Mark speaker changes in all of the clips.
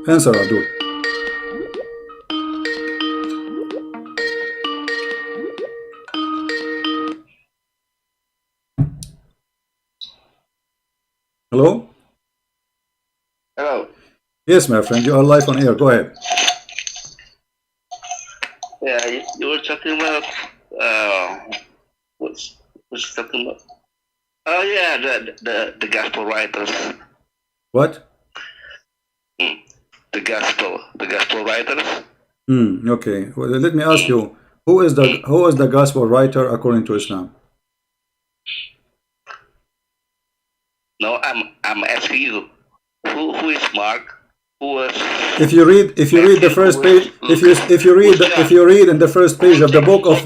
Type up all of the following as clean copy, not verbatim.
Speaker 1: Answer, Abdul. Hello?
Speaker 2: Hello.
Speaker 1: Yes, my friend, you are live on air. Go ahead.
Speaker 2: Yeah, you were talking about what's talking about? Oh yeah, the gospel writers.
Speaker 1: What?
Speaker 2: The gospel writers.
Speaker 1: Okay. Well, let me ask you, who is the gospel writer according to Islam?
Speaker 2: No, I'm asking you, who is Mark? Who was?
Speaker 1: If you read the first page, if you read in the first page of the book of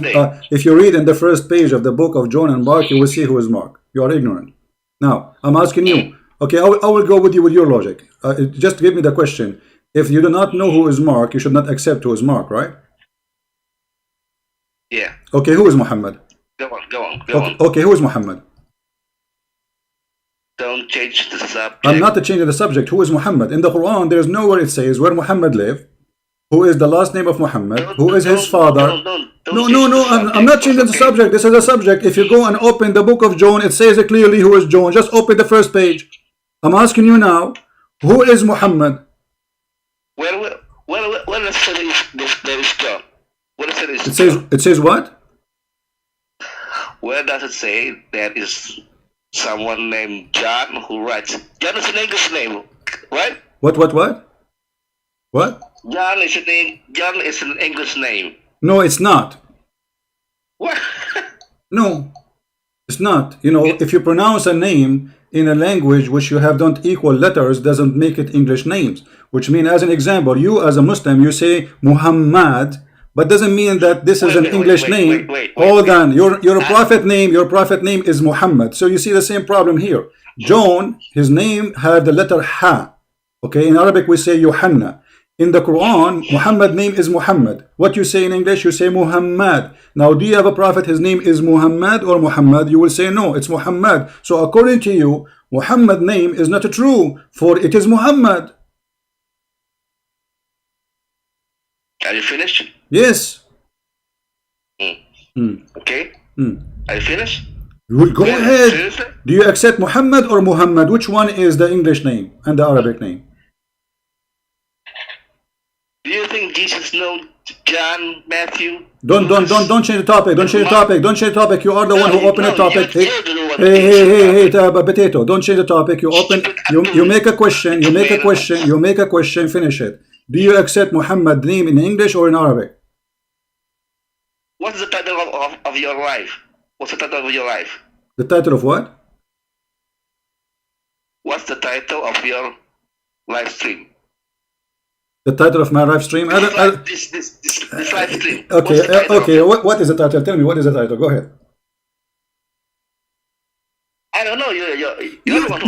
Speaker 1: if you read in the first page of the book of John and Mark, you will see who is Mark. You are ignorant. Now I'm asking you. Okay, I will go with you with your logic. Just give me the question. If you do not know who is Mark, you should not accept who is Mark, right?
Speaker 2: Yeah.
Speaker 1: Okay, who is Muhammad?
Speaker 2: Go on.
Speaker 1: Okay, who is Muhammad?
Speaker 2: Don't change the subject.
Speaker 1: I'm not changing the subject. Who is Muhammad? In the Quran, there is nowhere it says where Muhammad lived, who is the last name of Muhammad, who is his father. No, I'm not changing the subject. This is a subject. If you go and open the book of John, it says clearly who is John. Just open the first page. I'm asking you now, who is Muhammad?
Speaker 2: Where does there is John? Where does it is
Speaker 1: it says what?
Speaker 2: Where does it say there is someone named John who writes? John is an English name, right?
Speaker 1: What?
Speaker 2: John is an English name.
Speaker 1: No, it's not.
Speaker 2: What?
Speaker 1: No, it's not. You know, if you pronounce a name in a language which you have don't equal letters, doesn't make it English names. Which mean, as an example, you as a Muslim, you say Muhammad, but doesn't mean that this is an English name. Hold on, your prophet name is Muhammad. So you see the same problem here. John, his name had the letter Ha. Okay, in Arabic we say Yohanna. In the Quran, Muhammad name is Muhammad. What you say in English, you say Muhammad. Now, do you have a prophet, his name is Muhammad or Muhammad? You will say no, it's Muhammad. So according to you, Muhammad name is not true, for it is Muhammad.
Speaker 2: Are you finished?
Speaker 1: Yes.
Speaker 2: Okay. Are you finished?
Speaker 1: Go ahead. Seriously? Do you accept Muhammad or Muhammad? Which one is the English name and the Arabic name?
Speaker 2: Do you think Jesus knows John, Matthew?
Speaker 1: Don't change the topic. Don't change the topic. You are the one who opened the topic. Hey, potato. Don't change the topic. You open. You make a question. You make a question. Finish it. Do you accept Muhammad name in English or in Arabic?
Speaker 2: What's the title of your life? What's the title of your life?
Speaker 1: The title of what?
Speaker 2: What's the title of your live stream?
Speaker 1: The title of my live stream?
Speaker 2: This live stream.
Speaker 1: Okay. What is the title? Tell me, what is the title? Go ahead.
Speaker 2: I don't know.
Speaker 1: You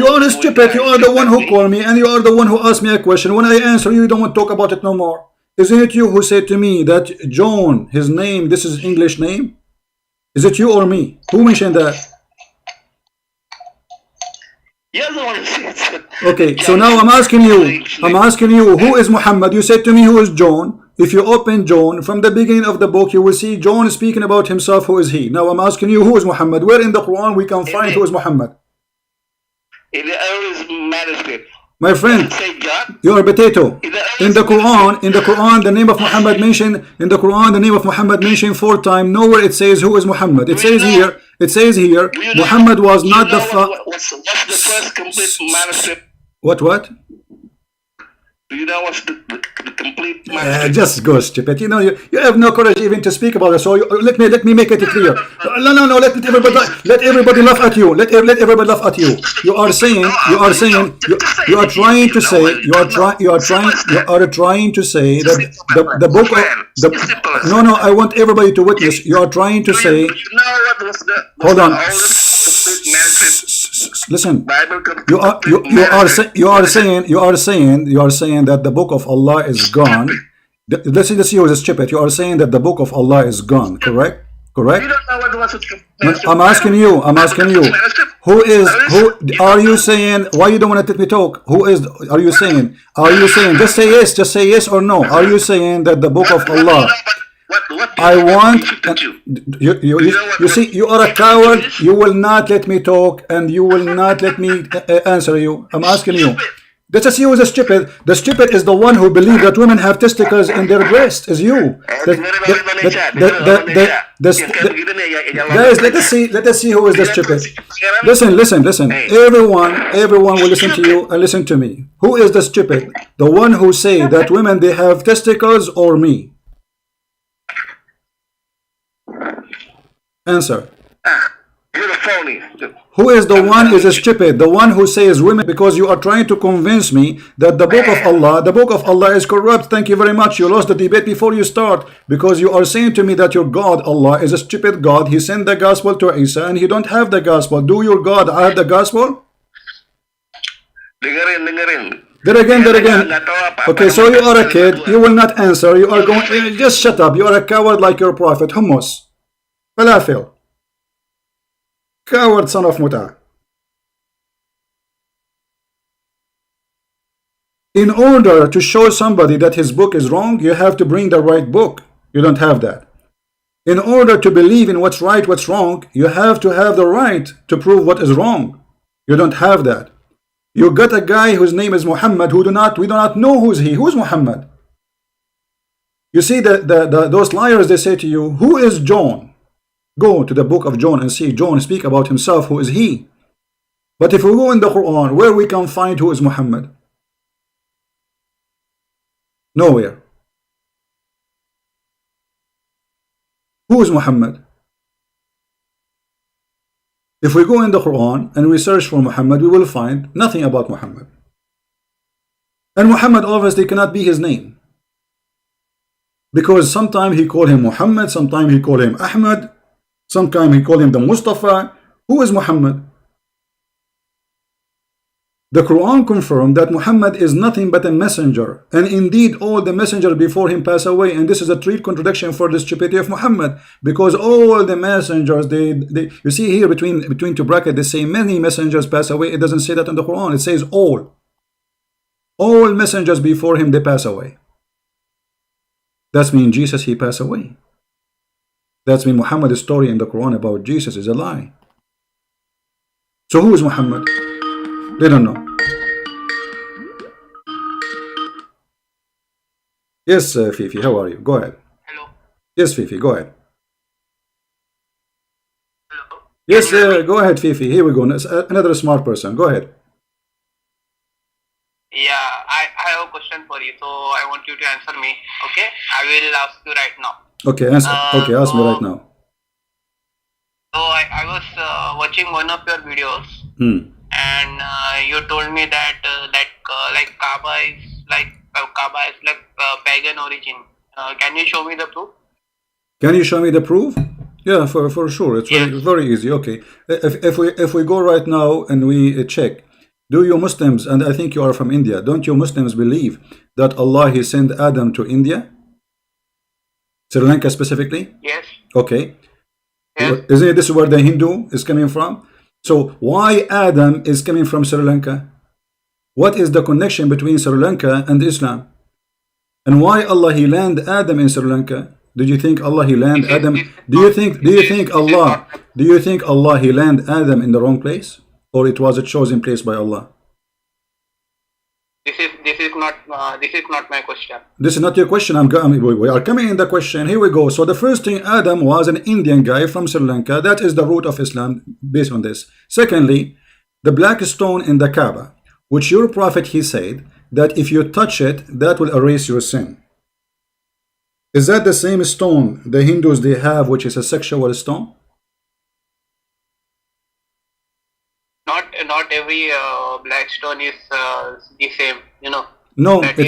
Speaker 1: are stupid. You are the one who called me and you are the one who asked me a question. When I answer you, you don't want to talk about it no more. Isn't it you who said to me that John, his name, this is English name? Is it you or me? Who mentioned that?
Speaker 2: You're the one who said.
Speaker 1: Okay, so now I'm asking you, who is Muhammad? You said to me, who is John? If you open John, from the beginning of the book, you will see John speaking about himself, who is he? Now I'm asking you, who is Muhammad? Where in the Quran we can find who is Muhammad?
Speaker 2: In the earliest manuscript.
Speaker 1: My friend, you are a potato. In the Quran, the name of Muhammad mentioned. In the Quran, the name of Muhammad mentioned 4 times. Nowhere it says who is Muhammad. It says here, Muhammad was not the
Speaker 2: what's the first complete manuscript?
Speaker 1: What?
Speaker 2: Do you know what's the complete manuscript?
Speaker 1: Just go stupid. You know, you have no courage even to speak about it. So let me make it clear. No. Let everybody laugh at you. Let everybody laugh at you. You are trying to say that the book of no. I want everybody to witness. You are trying to say. Hold on. Listen. You are saying that the book of Allah is gone. Let's see who is stupid. You are saying that the book of Allah is gone, correct? correct?
Speaker 2: You don't know what was
Speaker 1: No, I'm asking you. I'm asking you. Who is who? Are you saying? Why you don't want to let me talk? Who is? Are you saying? Are you saying? Just say yes. Just say yes or no. Are you saying that the book of Allah?
Speaker 2: What
Speaker 1: I want.
Speaker 2: you?
Speaker 1: You see, you are a coward. You will not let me talk, and you will not let me answer you. I'm asking you. Let's just you is a stupid. The stupid is the one who believes that women have testicles in their breast. Is you? Guys, let us see. Let us see who is the stupid. Listen, listen, listen. Everyone will listen to you and listen to me. Who is the stupid? The one who say that women they have testicles or me? Answer.
Speaker 2: You're a phony.
Speaker 1: Who is the one is a stupid? The one who says women, because you are trying to convince me that the book of Allah is corrupt. Thank you very much. You lost the debate before you start, because you are saying to me that your God Allah is a stupid God. He sent the gospel to Isa and he don't have the gospel. Do your God have the gospel?
Speaker 2: Dengerin.
Speaker 1: There again. Okay, so you are a kid. You will not answer. You are going. Just shut up. You are a coward like your prophet. Hummus. Falafel. Coward son of Muta. In order to show somebody that his book is wrong, you have to bring the right book. You don't have that. In order to believe in what's right, what's wrong, you have to have the right to prove what is wrong. You don't have that. You got a guy whose name is Muhammad, we do not know who's he. Who's Muhammad? You see those liars, they say to you, who is John? Go to the book of John and see John speak about himself, who is he. But if we go in the Quran, where we can find who is Muhammad? Nowhere. Who is Muhammad? If we go in the Quran and we search for Muhammad, we will find nothing about Muhammad. And Muhammad obviously cannot be his name, because sometimes he called him Muhammad, sometimes he called him Ahmad, sometimes he called him the Mustafa. Who is Muhammad? The Quran confirmed that Muhammad is nothing but a messenger, and indeed all the messengers before him pass away. And this is a true contradiction for the stupidity of Muhammad, because all the messengers, you see here between two brackets, they say many messengers pass away. It doesn't say that in the Quran. It says all messengers before him, they pass away. That means Jesus, he passed away. That means Muhammad's story in the Quran about Jesus is a lie. So who is Muhammad? They don't know. Yes, Fifi, how are you? Go ahead.
Speaker 2: Hello.
Speaker 1: Yes, Fifi, go ahead.
Speaker 2: Hello.
Speaker 1: Yes, go ahead, Fifi. Here we go. Another smart person. Go ahead.
Speaker 3: Yeah, I have a question for you, so I want you to answer me. Okay, I will ask you right now.
Speaker 1: Okay, answer. Okay, ask me right now.
Speaker 3: So I was watching one of your videos, and you told me that like Kaba is like pagan origin. Can you show me the proof?
Speaker 1: Can you show me the proof? Yeah, for sure. It's very easy. Okay, if we go right now and we check. Do you Muslims, and I think you are from India, don't you Muslims believe that Allah he sent Adam to India? Sri Lanka specifically?
Speaker 3: Yes.
Speaker 1: Okay.
Speaker 3: Yes.
Speaker 1: Isn't this where the Hindu is coming from? So why Adam is coming from Sri Lanka? What is the connection between Sri Lanka and Islam? And why Allah he land Adam in Sri Lanka? Did you think Allah he land Adam? Do you think Allah he land Adam in the wrong place? Or it was a chosen place by Allah?
Speaker 3: This is not my question.
Speaker 1: This is not your question. We are coming in the question. Here we go. So the first thing, Adam was an Indian guy from Sri Lanka. That is the root of Islam based on this. Secondly, the black stone in the Kaba, which your prophet he said that if you touch it, that will erase your sin. Is that the same stone the Hindus they have, which is a sexual stone?
Speaker 3: Not every black stone is the same, you know.
Speaker 1: No, it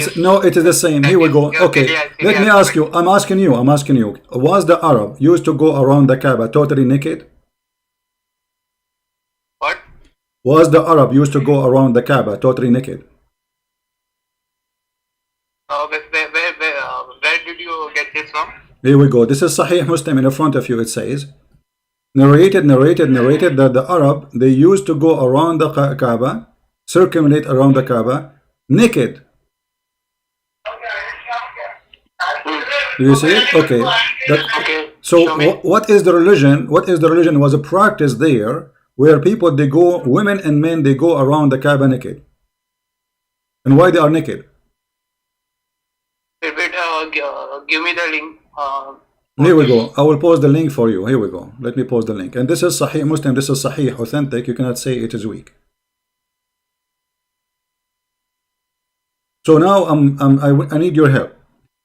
Speaker 1: is the same. Here we go. Okay, let me ask you. I'm asking you. Was the Arab used to go around the Kaaba totally naked?
Speaker 3: What?
Speaker 1: Was the Arab used to go around the Kaaba totally naked?
Speaker 3: Where did you get this from?
Speaker 1: Here we go. This is Sahih Muslim in front of you. It says, narrated that the Arab, they used to go around the Kaaba, circumambulate around the Kaaba, naked. Do you see it? Okay. So what is the religion? What is the religion? Was a practice there where people, they go, women and men, they go around the Kaaba naked. And why they are naked?
Speaker 3: Give me the link.
Speaker 1: Here we go. I will post the link for you. Here we go. Let me post the link. And this is Sahih Muslim. This is Sahih, authentic. You cannot say it is weak. So now I need your help.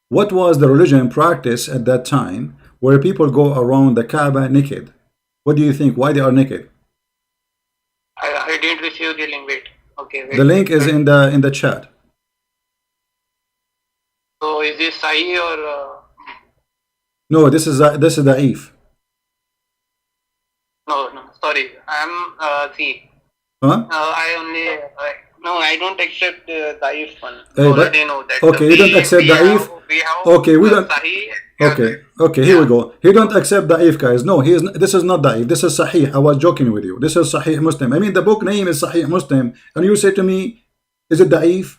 Speaker 1: What was the religion practice at that time where people go around the Kaaba naked? What do you think? Why they are naked?
Speaker 3: I didn't receive the link. Wait. Okay. Wait,
Speaker 1: the link is in the chat.
Speaker 3: So is this Sahih or?
Speaker 1: No, this is Da'if.
Speaker 3: No, sorry. I'm see.
Speaker 1: Huh?
Speaker 3: I only no, I don't accept Da'if one.
Speaker 1: Already
Speaker 3: know that.
Speaker 1: Okay, you don't accept Da'if.
Speaker 3: Okay,
Speaker 1: we don't.
Speaker 3: Sahih.
Speaker 1: Okay, here we go. He don't accept Da'if, guys. No, this is not Da'if. This is Sahih. I was joking with you. This is Sahih Muslim. I mean, the book name is Sahih Muslim, and you say to me, is it Da'if?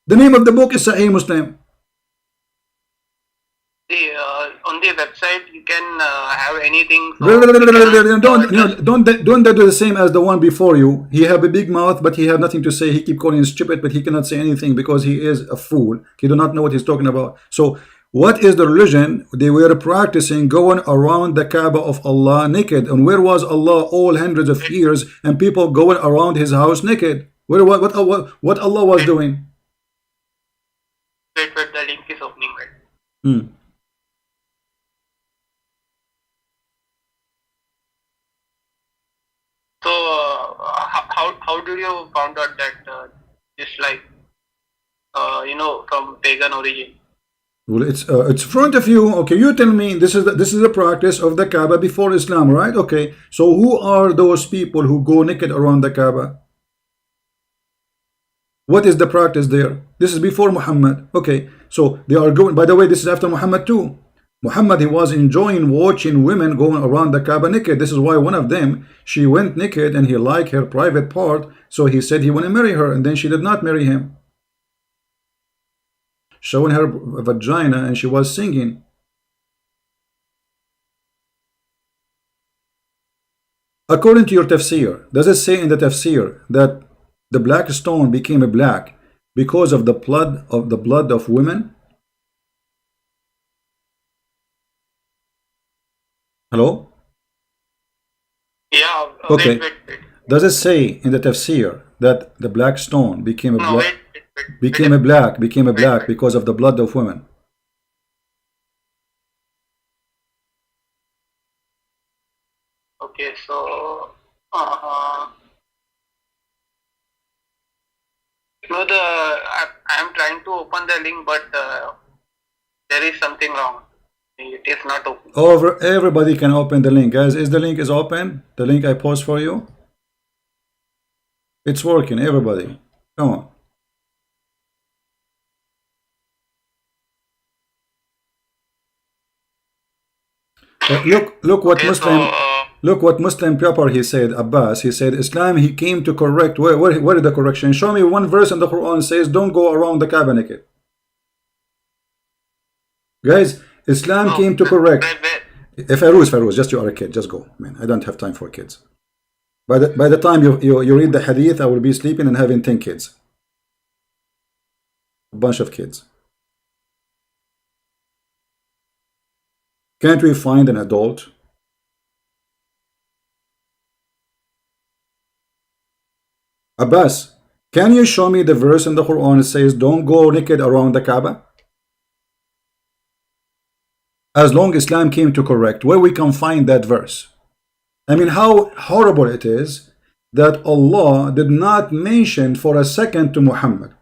Speaker 1: The name of the book is Sahih Muslim.
Speaker 3: On the website you can have anything.
Speaker 1: Don't do the same as the one before you. He have a big mouth, but he have nothing to say. He keep calling stupid, but he cannot say anything because he is a fool. He do not know what he's talking about. So what is the religion? They were practicing going around the Kaaba of Allah naked. And where was Allah all hundreds of years and people going around his house naked? What Allah was doing?
Speaker 3: Wait, the link is opening. So how did you found out that it's like from pagan origin?
Speaker 1: Well, it's front of you. Okay, you tell me this is the practice of the Kaaba before Islam, right? Okay, so who are those people who go naked around the Kaaba? What is the practice there? This is before Muhammad. Okay, so they are going. By the way, this is after Muhammad too. Muhammad, he was enjoying watching women going around the Kaaba naked. This is why one of them, she went naked and he liked her private part, so he said he want to marry her, and then she did not marry him, showing her vagina, and she was singing. According to your tafsir, does it say in the tafsir that the black stone became black because of the blood of women? Hello?
Speaker 3: Yeah.
Speaker 1: Okay.
Speaker 3: Wait.
Speaker 1: Does it say in the tafsir that the black stone became black because of the blood of women?
Speaker 3: Okay, so I'm trying to open the link, but there is something wrong. It is not open.
Speaker 1: Everybody can open the link, guys. Is the link is open? The link I post for you? It's working, everybody. Come on. Look what Muslim. Look what Muslim Pepper he said. Abbas, he said Islam, he came to correct. Where is the correction? Show me one verse in the Quran says don't go around the Kaaba naked. Guys, Islam came to correct. If Firoz, just you are a kid, just go. Man, I don't have time for kids. By the time you read the hadith, I will be sleeping and having 10 kids. A bunch of kids. Can't we find an adult? Abbas, can you show me the verse in the Quran that says don't go naked around the Kaaba? As long as Islam came to correct, where we can find that verse? I mean, how horrible it is that Allah did not mention for a second to Muhammad,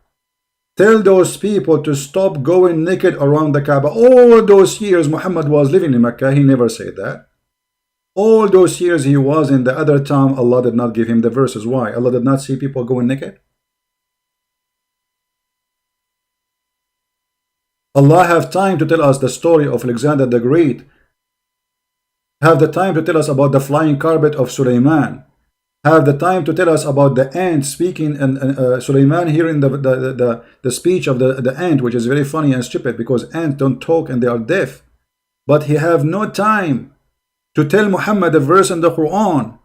Speaker 1: tell those people to stop going naked around the Kaaba. All those years Muhammad was living in Mecca, he never said that. All those years he was in the other town, Allah did not give him the verses. Why? Allah did not see people going naked? Allah have time to tell us the story of Alexander the Great, have the time to tell us about the flying carpet of Suleiman, have the time to tell us about the ant speaking, and Suleiman hearing the speech of the ant, which is very funny and stupid because ants don't talk and they are deaf. But he have no time to tell Muhammad a verse in the Quran,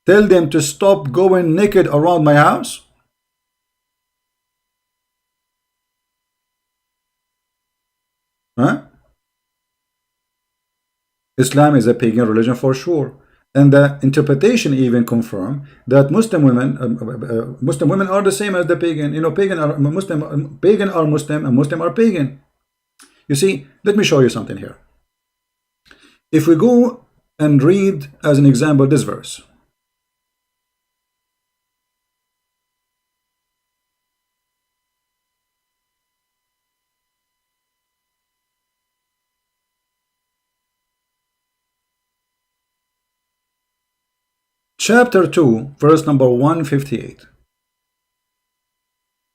Speaker 1: tell them to stop going naked around my house. Huh? Islam is a pagan religion for sure, and the interpretation even confirm that Muslim women are the same as the pagan. You know, pagan are Muslim, pagan are Muslim, and Muslim are pagan. You see, let me show you something here. If we go and read as an example this verse. Chapter 2, verse number 158.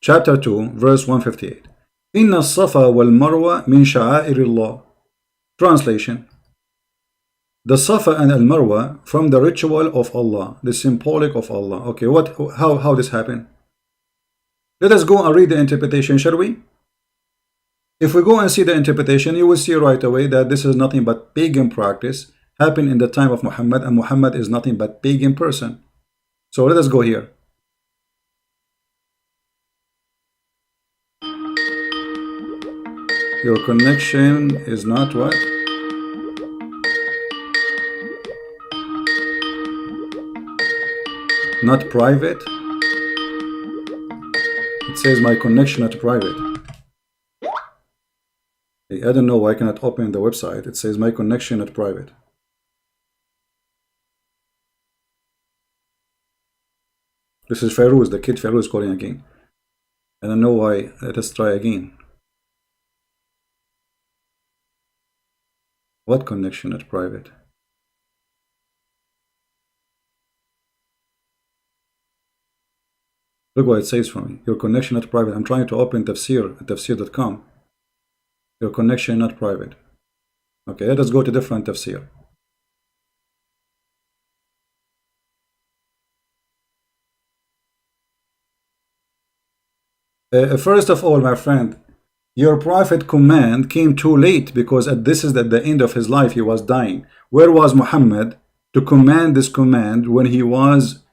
Speaker 1: Chapter 2, verse 158. Inna as-safa wal marwa min sha'airillah. Translation. The Safa and Al-Marwa from the ritual of Allah, the symbolic of Allah. Okay, how this happened? Let us go and read the interpretation, shall we? If we go and see the interpretation, you will see right away that this is nothing but pagan practice happened in the time of Muhammad, and Muhammad is nothing but pagan person. So let us go here. Your connection is not what? Not private. It says my connection not private. I don't know why I cannot open the website. It says my connection not private. This is Firoz, the kid Firoz calling again. I don't know why. Let us try again. What connection not private? Look what it says for me. Your connection not private. I'm trying to open tafsir at tafsir.com. Your connection not private. Okay, let us go to different tafsir. First of all, my friend, your prophet command came too late, because this is at the end of his life. He was dying. Where was Muhammad to command this command when he was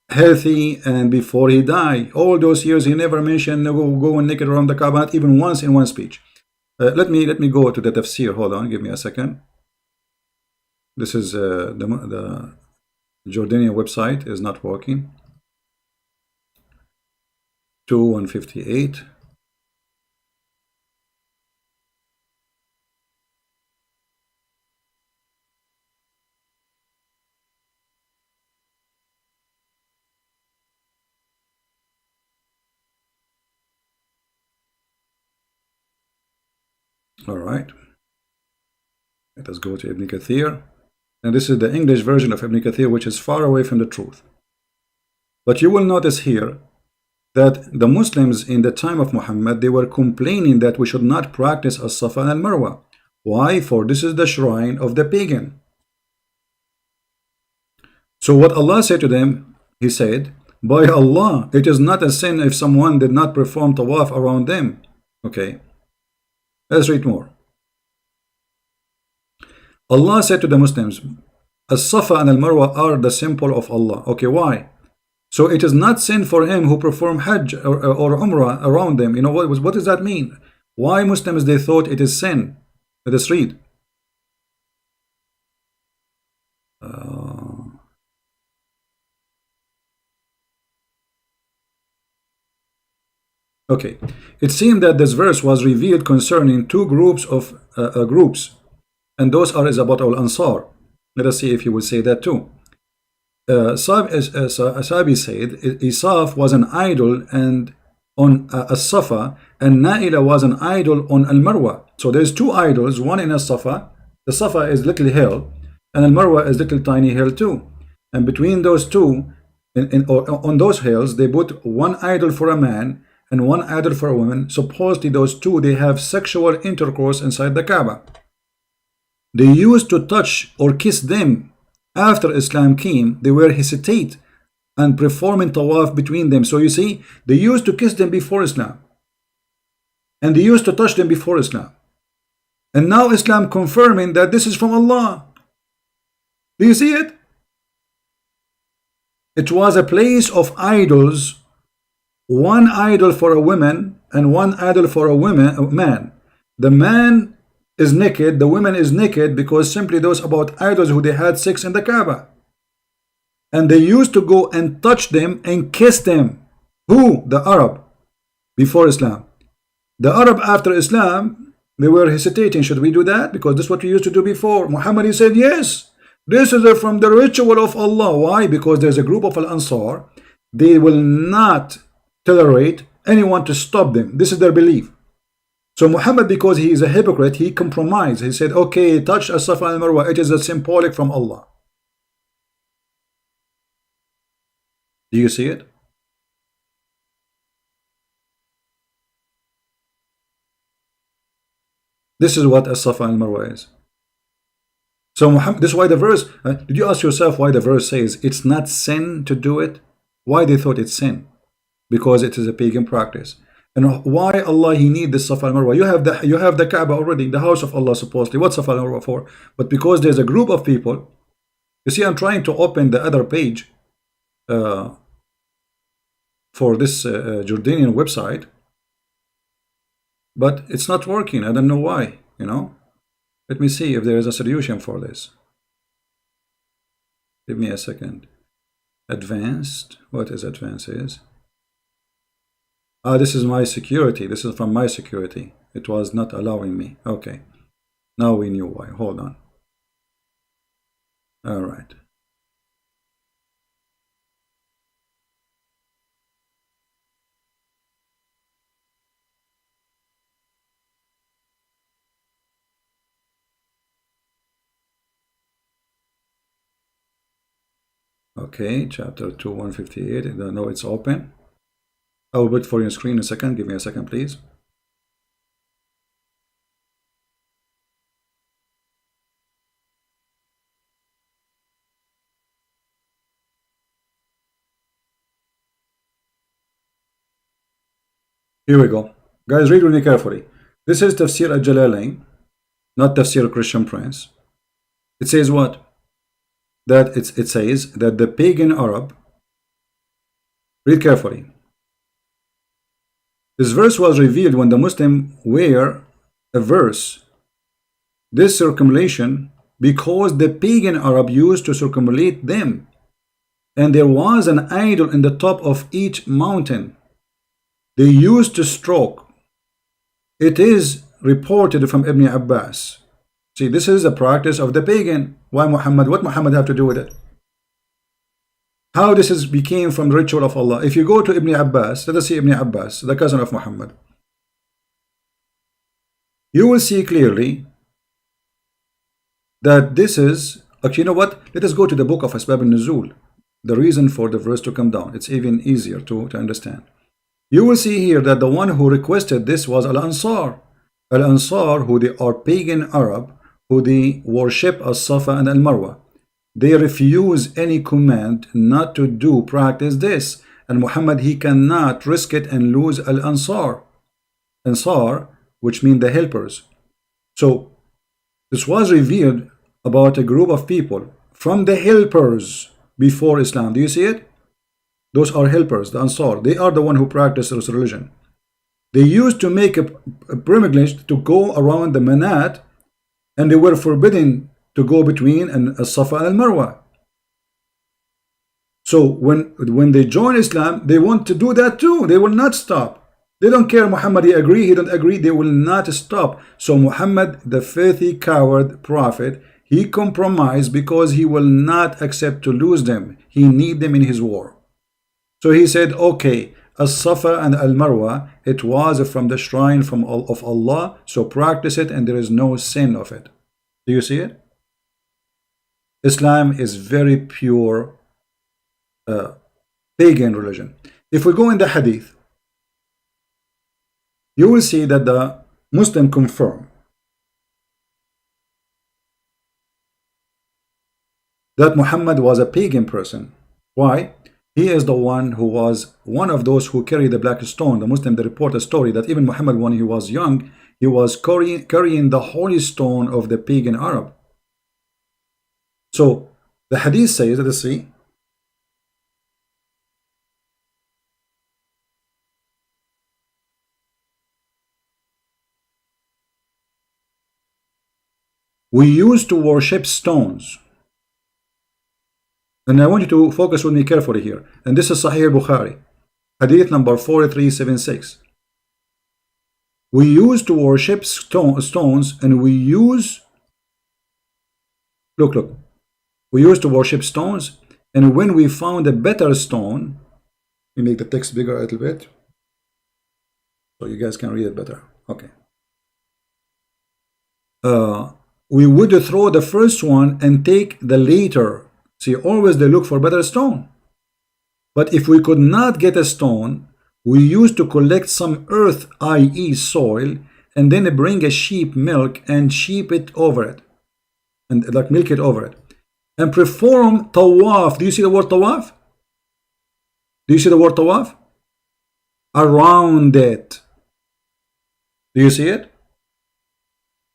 Speaker 1: healthy and before he died? All those years he never mentioned go naked around the Kaba, not even once in one speech. Let me go to the tafsir. Hold on, give me a second. This is the Jordanian website is not working. 158. All right, let us go to Ibn Kathir, and this is the English version of Ibn Kathir, which is far away from the truth. But you will notice here that the Muslims in the time of Muhammad, they were complaining that we should not practice as-Safa and al-Marwa. Why? For this is the shrine of the pagan. So what Allah said to them, He said, by Allah, it is not a sin if someone did not perform tawaf around them. Okay, let's read more. Allah said to the Muslims, as-Safa and al-Marwa are the symbol of Allah. Okay, why? So it is not sin for him who perform Hajj or Umrah around them. You know what does that mean? Why Muslims they thought it is sin? Let us read. Okay, it seemed that this verse was revealed concerning two groups of and those are about al-Ansar. Let us see if he will say that too. Sabi said Isaf was an idol and on as-Safa, and Naila was an idol on al-Marwa. So there's two idols, one in as-Safa. The Safa is little hill, and al-Marwa is little tiny hill too. And between those two, on those hills, they put one idol for a man and one idol for a woman. Supposedly those two, they have sexual intercourse inside the Kaaba. They used to touch or kiss them. After Islam came, they were hesitate and performing tawaf between them. So you see, they used to kiss them before Islam, and they used to touch them before Islam. And now Islam confirming that this is from Allah. Do you see it? It was a place of idols, one idol for a woman and one idol for a man. The man is naked, the woman is naked, because simply those about idols who they had sex in the Kaaba. And they used to go and touch them and kiss them. Who? The Arab, before Islam. The Arab after Islam, they were hesitating. Should we do that? Because this is what we used to do before. Muhammad, he said, yes, this is from the ritual of Allah. Why? Because there's a group of Al-Ansar. They will not tolerate anyone to stop them. This is their belief. So Muhammad, because he is a hypocrite, he compromised. He said, okay, touch as-Safa and Marwa. It is a symbolic from Allah. Do you see it? This is what as-Safa and Marwa is. So Muhammad, this is why the verse, did you ask yourself why the verse says it's not sin to do it? Why they thought it's sin? Because it is a pagan practice. And why Allah he need this Safa and Marwa? You have the Kaaba already, the house of Allah supposedly. What's Safa and Marwa for? But because there's a group of people, you see, I'm trying to open the other page for this Jordanian website, but it's not working. I don't know why, you know. Let me see if there is a solution for this. Give me a second. Advanced. What is advanced is? This is my security. This is from my security. It was not allowing me. Okay. Now we knew why. Hold on. All right. Okay, chapter 2, 158. No, it's open. I will wait for your screen a second. Give me a second, please. Here we go. Guys, read really carefully. This is Tafsir al-Jalalain, not Tafsir Christian Prince. It says what? That it says that the pagan Arab, read carefully. This verse was revealed when the Muslim wear a verse. This circumambulation because the pagan Arab used to circumambulate them, and there was an idol in the top of each mountain. They used to stroke. It is reported from Ibn Abbas. See, this is a practice of the pagan. Why Muhammad? What Muhammad have to do with it? How this is became from the ritual of Allah? If you go to Ibn Abbas, let us see Ibn Abbas, the cousin of Muhammad. You will see clearly that this is, actually, you know what? Let us go to the book of Asbab al-Nuzul, the reason for the verse to come down. It's even easier to understand. You will see here that the one who requested this was Al-Ansar. Al-Ansar, who they are pagan Arab, who they worship as-Safa and al-Marwa. They refuse any command not to do, practice this. And Muhammad, he cannot risk it and lose Al-Ansar. Ansar, which mean the helpers. So, this was revealed about a group of people from the helpers before Islam. Do you see it? Those are helpers, the Ansar. They are the one who practice this religion. They used to make a pilgrimage to go around the Manat, and they were forbidden to go between as-Safa and al-Marwa. So when they join Islam, they want to do that too. They will not stop. They don't care Muhammad, he agree, he don't agree, they will not stop. So Muhammad, the filthy coward prophet, he compromised because he will not accept to lose them. He need them in his war. So he said, okay, as-Safa and al-Marwa, it was from the shrine of Allah, so practice it and there is no sin of it. Do you see it? Islam is very pure pagan religion. If we go in the hadith, you will see that the Muslim confirm that Muhammad was a pagan person. Why? He is the one who was one of those who carried the black stone. The Muslim, they report a story that even Muhammad, when he was young, he was carrying the holy stone of the pagan Arab. So the hadith says, let's see, we used to worship stones. And I want you to focus with me carefully here. And this is Sahih Bukhari, hadith number 4376. We used to worship stones, and we use, look, we used to worship stones, and when we found a better stone, we make the text bigger a little bit so you guys can read it better. Okay. We would throw the first one and take the later. See, always they look for better stone. But if we could not get a stone, we used to collect some earth, i.e. soil, and then bring a sheep milk and sheep it over it, and like milk it over it, and perform tawaf. Do you see the word tawaf? Do you see the word tawaf? Around it. Do you see it?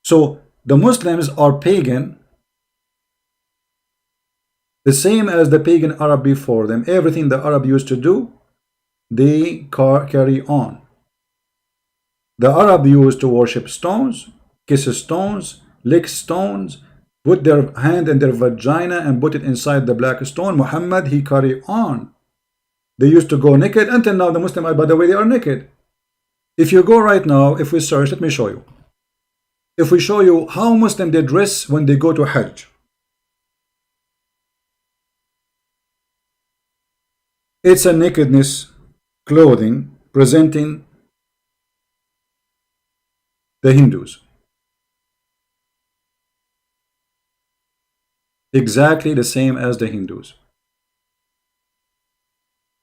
Speaker 1: So the Muslims are pagan, the same as the pagan Arab before them. Everything the Arab used to do, they carry on. The Arab used to worship stones, kiss stones, lick stones, put their hand in their vagina and put it inside the black stone. Muhammad, he carry on. They used to go naked. Until now, the Muslim, by the way, they are naked. If you go right now, if we search, let me show you. If we show you how Muslim they dress when they go to Hajj, it's a nakedness clothing presenting the Hindus. Exactly the same as the Hindus.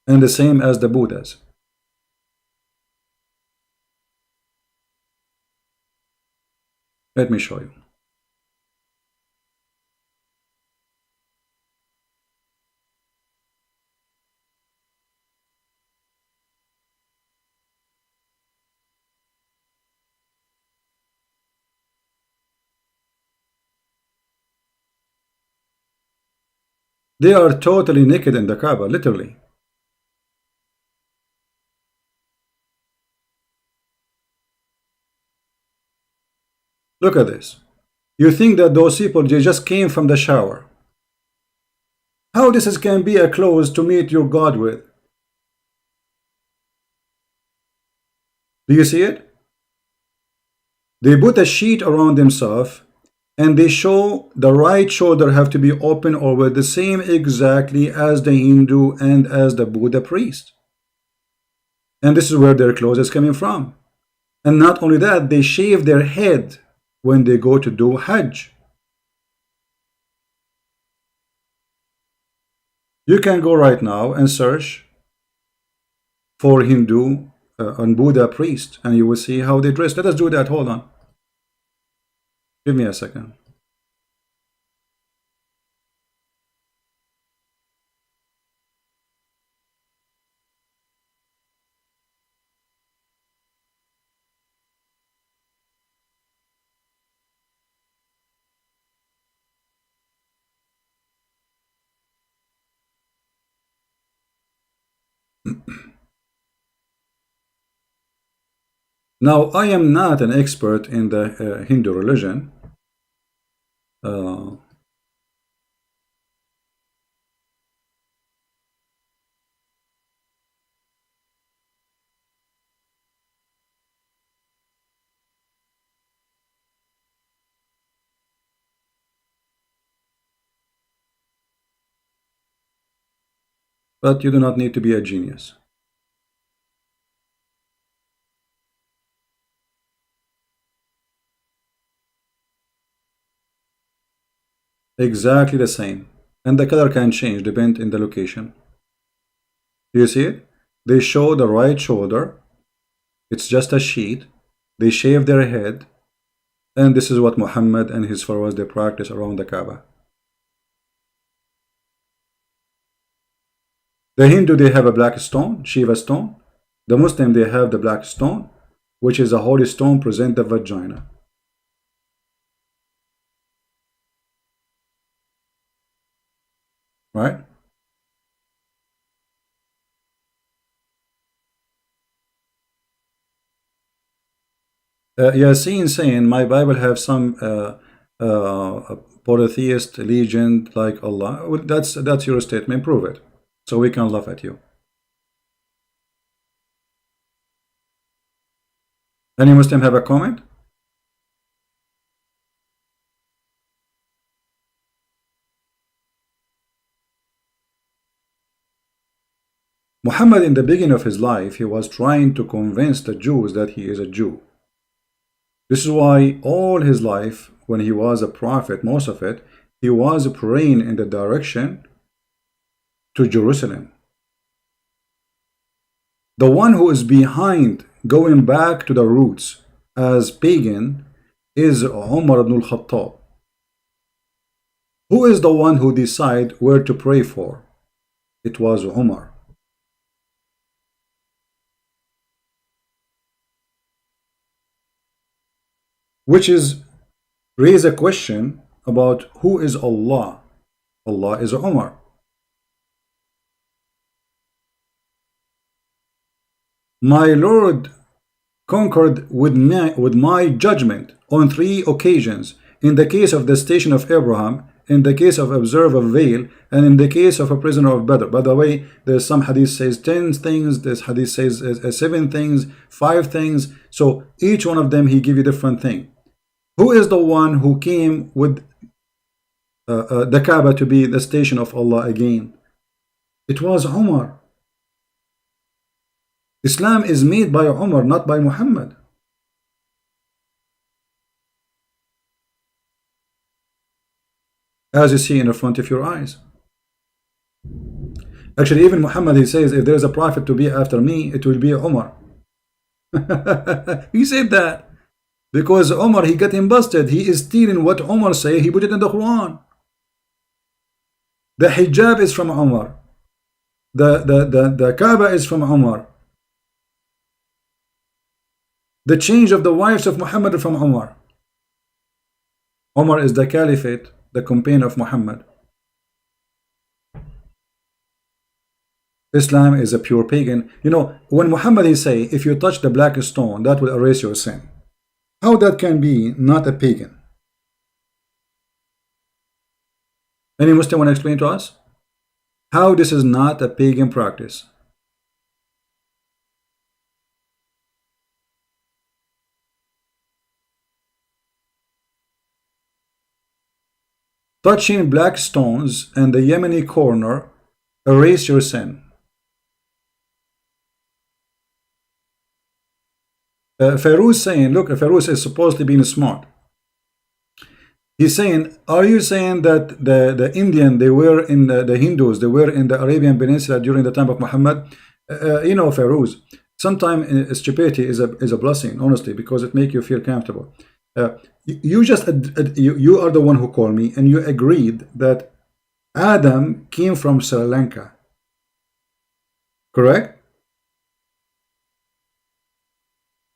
Speaker 1: And the same as the Buddhas. Let me show you. They are totally naked in the Kaba, literally. Look at this. You think that those people, they just came from the shower. How this can be a clothes to meet your God with? Do you see it? They put a sheet around themselves, and they show the right shoulder have to be open or with the same exactly as the Hindu and as the Buddha priest. And this is where their clothes is coming from. And not only that, they shave their head when they go to do Hajj. You can go right now and search for Hindu and Buddha priest, and you will see how they dress. Let us do that. Hold on. Give me a second. Now, I am not an expert in the Hindu religion. But you do not need to be a genius. Exactly the same. And the color can change depending on the location. Do you see it? They show the right shoulder It's just a sheet. They shave their head, and this is what Muhammad and his followers they practice around the Kaaba. The Hindu they have a black stone, Shiva stone. The Muslim they have the black stone, which is a holy stone, present the vagina. Right? Yasin saying my Bible have some polytheist legend like Allah. Well, that's your statement. Prove it, so we can laugh at you. Any Muslim have a comment? Muhammad, in the beginning of his life, he was trying to convince the Jews that he is a Jew. This is why all his life, when he was a prophet, most of it, he was praying in the direction to Jerusalem. The one who is behind going back to the roots as pagan is Umar ibn al-Khattab. Who is the one who decide where to pray for? It was Umar. Which is raise a question about who is Allah. Allah is Umar. My Lord conquered with my judgment on 3 occasions, in the case of the station of Abraham, in the case of observer of veil, and in the case of a prisoner of Badr. By the way, there's some hadith says 10 things, this hadith says 7 things, 5 things. So each one of them he give you different thing. Who is the one who came with the Kaaba to be the station of Allah again? It was Umar. Islam is made by Umar, not by Muhammad. As you see in the front of your eyes. Actually, even Muhammad, he says, if there is a prophet to be after me, it will be Umar. He said that. Because Umar, he got him busted. He is stealing what Umar say. He put it in the Quran. The hijab is from Umar. The Kaaba is from Umar. The change of the wives of Muhammad from Umar. Umar is the caliphate, the companion of Muhammad. Islam is a pure pagan. You know, when Muhammad he say, if you touch the black stone, that will erase your sin. How that can be not a pagan? Any Muslim want to explain to us? How this is not a pagan practice? Touching black stones and the Yemeni corner erase your sin. Firoz saying, look, Firoz is supposed to be smart. He's saying, are you saying that the Indian, they were in the Hindus, they were in the Arabian Peninsula during the time of Muhammad? You know, Firoz, sometimes stupidity is a blessing, honestly, because it makes you feel comfortable. You are the one who called me and you agreed that Adam came from Sri Lanka. Correct?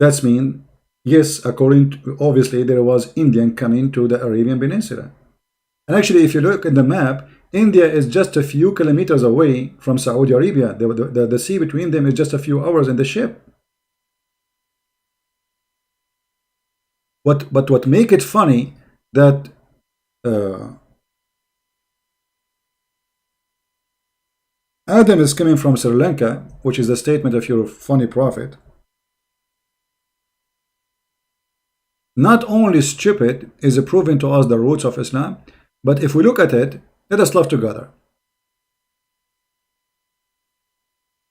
Speaker 1: That's mean, yes, according to, obviously there was Indian coming to the Arabian Peninsula. And actually, if you look at the map, India is just a few kilometers away from Saudi Arabia. The sea between them is just a few hours in the ship. But what make it funny that Adam is coming from Sri Lanka, which is the statement of your funny prophet. Not only stupid is proving to us the roots of Islam, but if we look at it, let us love together.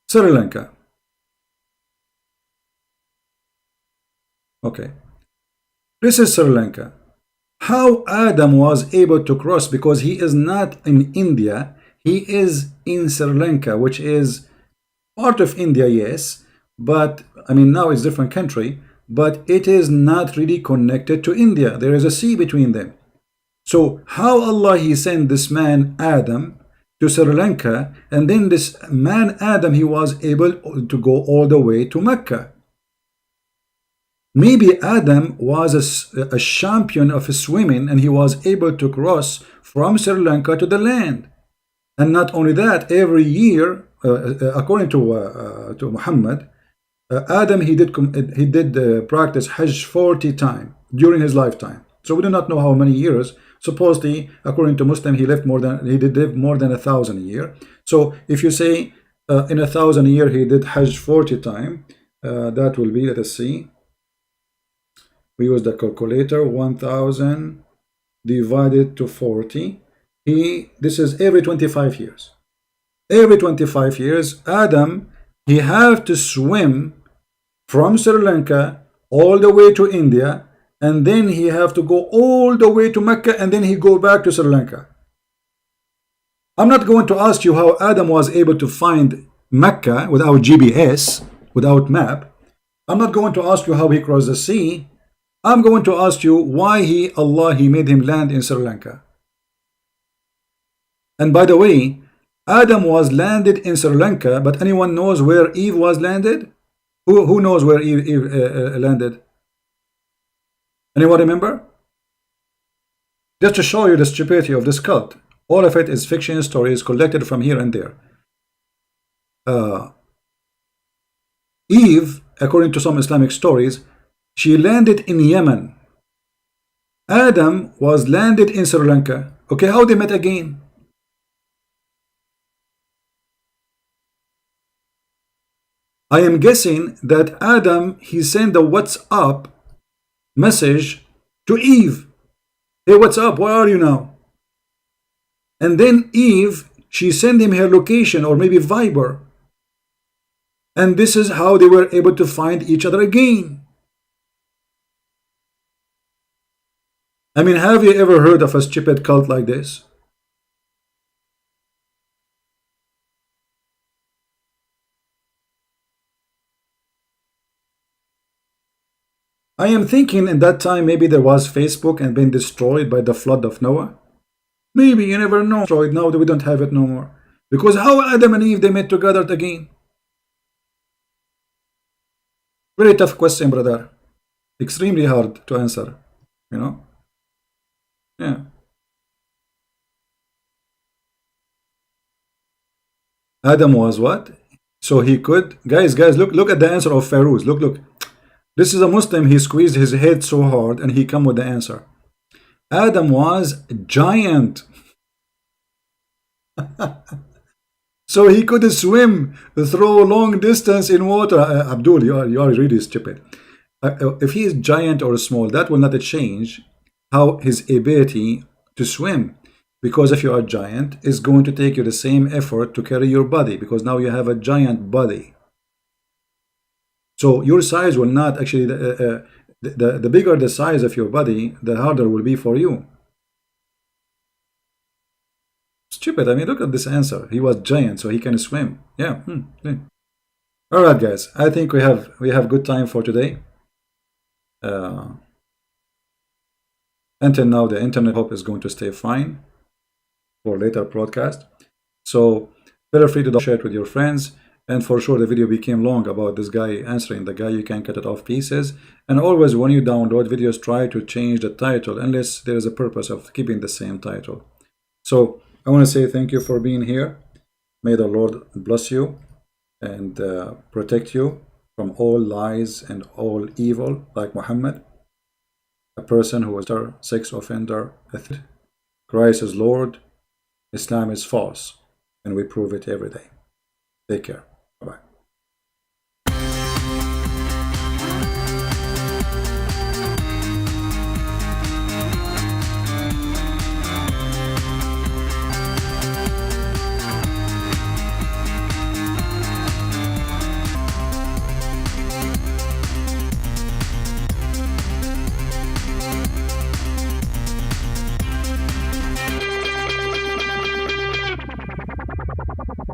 Speaker 1: Sri Lanka. Okay. This is Sri Lanka. How Adam was able to cross, because he is not in India, he is in Sri Lanka, which is part of India, yes, but I mean now it's different country, but it is not really connected to India. There is a sea between them. So how Allah he sent this man Adam to Sri Lanka, and then this man Adam he was able to go all the way to Mecca. Maybe Adam was a champion of swimming, and he was able to cross from Sri Lanka to the land. And not only that, every year, according to Muhammad, Adam he did practice Hajj 40 times during his lifetime. So we do not know how many years. Supposedly, according to Muslim, he did live more than 1,000 a year. So if you say in 1,000 a year he did Hajj 40 times, that will be, let us see. We use the calculator. 1,000 divided to 40. This is every 25 years. Every 25 years, Adam he have to swim from Sri Lanka all the way to India, and then he have to go all the way to Mecca, and then he go back to Sri Lanka. I'm not going to ask you how Adam was able to find Mecca without GPS, without map. I'm not going to ask you how he crossed the sea. I'm going to ask you why Allah made him land in Sri Lanka. And by the way, Adam was landed in Sri Lanka, but anyone knows where Eve was landed? Who knows where Eve landed? Anyone remember? Just to show you the stupidity of this cult. All of it is fiction stories collected from here and there. Eve, according to some Islamic stories, she landed in Yemen. Adam was landed in Sri Lanka. Okay, how they met again? I am guessing that Adam, he sent a WhatsApp message to Eve. Hey, what's up? Where are you now? And then Eve, she sent him her location, or maybe Viber. And this is how they were able to find each other again. I mean, have you ever heard of a stupid cult like this? I am thinking in that time maybe there was Facebook and been destroyed by the flood of Noah. Maybe, you never know. Now that we don't have it no more. Because how Adam and Eve they met together again? Very tough question, brother. Extremely hard to answer, you know? Yeah. Adam was what? So he could, guys, look at the answer of Firoz. Look. This is a Muslim. He squeezed his head so hard and he come with the answer. Adam was giant. So he could swim through long distance in water. Abdul, you are really stupid. If he is giant or small, that will not change how his ability to swim. Because if you are giant, it's going to take you the same effort to carry your body, because now you have a giant body. So your size will not actually, the bigger the size of your body, the harder it will be for you. Stupid. I mean, look at this answer. He was giant, so he can swim. Yeah. All right, guys. I think we have good time for today. Until now, the internet hope is going to stay fine for later broadcast. So feel free to share it with your friends. And for sure, the video became long about this guy answering the guy. You can cut it off pieces. And always, when you download videos, try to change the title unless there is a purpose of keeping the same title. So I want to say thank you for being here. May the Lord bless you and protect you from all lies and all evil, like Muhammad, a person who was a sex offender. Christ is Lord, Islam is false, and we prove it every day. Take care.